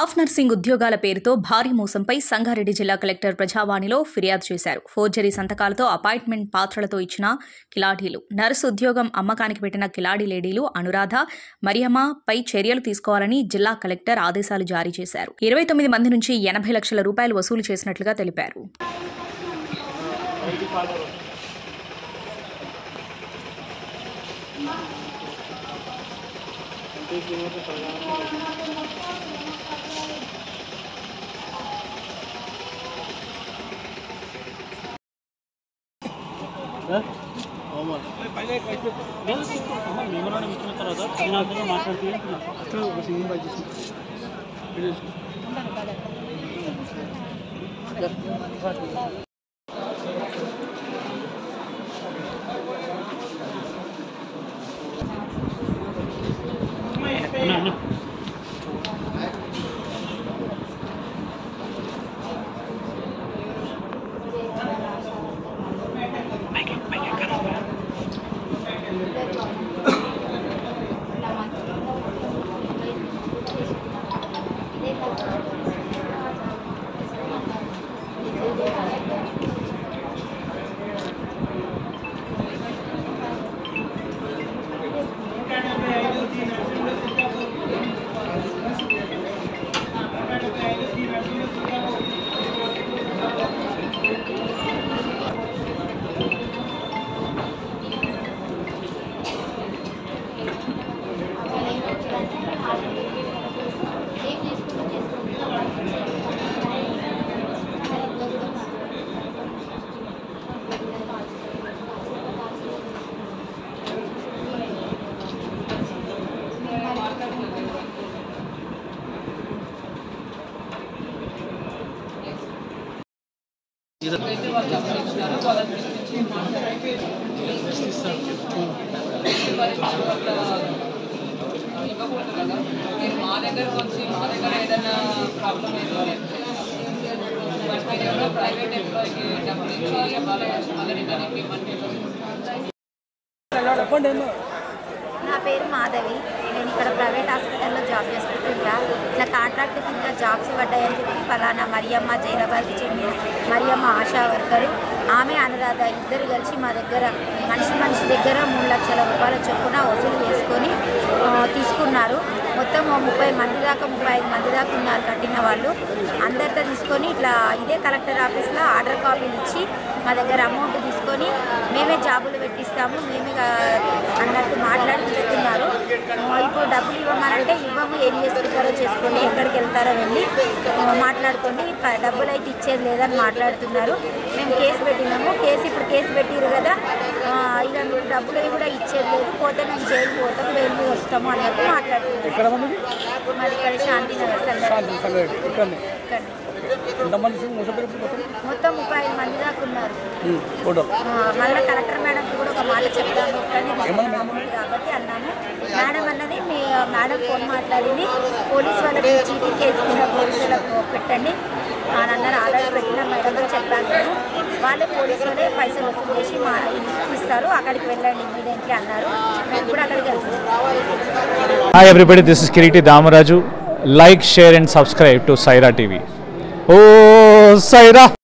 Staff nursing ఉద్యోగాల పేరుతో భారీ మోసంపై సంగారెడ్డి జిల్లా కలెక్టర్ ప్రజావాణిలో ఫిర్యాదు చేశారు. ఫోర్జరీ సంతకాలతో అపాయింట్మెంట్ పాత్రలతో ఇచ్చిన కిలాడీలు, నర్సు ఉద్యోగం అమ్మకానికి పెట్టిన కిలాడీ లేడీలు అనురాధ, మరియమ్మ పై చర్యలు తీసుకోవాలని జిల్లా కలెక్టర్ ఆదేశాలు జారీ చేశారు. 29 మంది నుంచి 80 లక్షల రూపాయలు వసూలు చేసినట్లుగా తెలిపారు. నా పేరు మాధవి. నేను ఇక్కడ ప్రైవేట్ హాస్పిటల్లో జాబ్ చేసుకుంటుంటా. ఇట్లా కాంట్రాక్ట్ కింద జాబ్స్ పడ్డాయని చెప్పి ఫలానా మరియమ్మ, జైరాబాద్కి చెందిన మరియమ్మ ఆశా వర్కరు, ఆమె అనురాధ ఇద్దరు కలిసి మా దగ్గర మనిషి దగ్గర 3 లక్షల రూపాయల చొప్పున వసూలు చేసుకొని తీసుకున్నారు. మొత్తం 30 మంది దాకా 35 మంది దాకా ఉన్నారు కట్టిన వాళ్ళు. అందరితో తీసుకొని ఇట్లా ఇదే కలెక్టర్ ఆఫీస్లో ఆర్డర్ కాపీలు ఇచ్చి మా దగ్గర అమౌంట్ తీసుకొని మేమే జాబులు పెట్టిస్తాము, మేమే అన్నట్టు మాట్లాడి తీసుకున్నారు. ఇప్పుడు డబ్బులు ఇవ్వమనంటే ఇవ్వము, ఏం చేసుకుంటారో చేసుకోండి, ఎక్కడికి వెళ్తారో వెళ్ళి మాట్లాడుకోండి, డబ్బులు అయితే ఇచ్చేది లేదని మాట్లాడుతున్నారు. మేము కేసు పెట్టినాము. ఇప్పుడు కేసు పెట్టిరు కదా, ఇక మీరు డబ్బులు కూడా ఇచ్చేది లేదు, పోతే మేము జైలు పోతాం, బెయిల్ మీద వస్తాము అన్నట్టు మాట్లాడుతున్నారు. మాది ఇక్కడ శాంతినగర్ మొత్తం 35 మంది దాకా ఉన్నారు. మళ్ళీ కలెక్టర్ మేడంకి కూడా ఒక మాట చెప్తాను కాబట్టి అన్నాము. మేడం అన్నది మేడం ఫోన్ మాట్లాడింది, పోలీసు వాళ్ళకి చీటింగ్ కేసు కింద పోలీసులకు పెట్టండి అని అన్నారు. ఆల్రెడీ పెట్టిన మేడం అని చెప్పాను నేను. వాళ్ళే పోలీసు వాళ్ళే పైసలు వసూలు చేసి మా ఇంటికి ఇస్తారు, అక్కడికి వెళ్ళండి ఇమీడియట్లీ అన్నారు. మేము కూడా అక్కడికి వెళ్తున్నాం. Hi everybody, this is Kiriti Damaraju. Like, share and subscribe to Saira TV. Oh, Saira!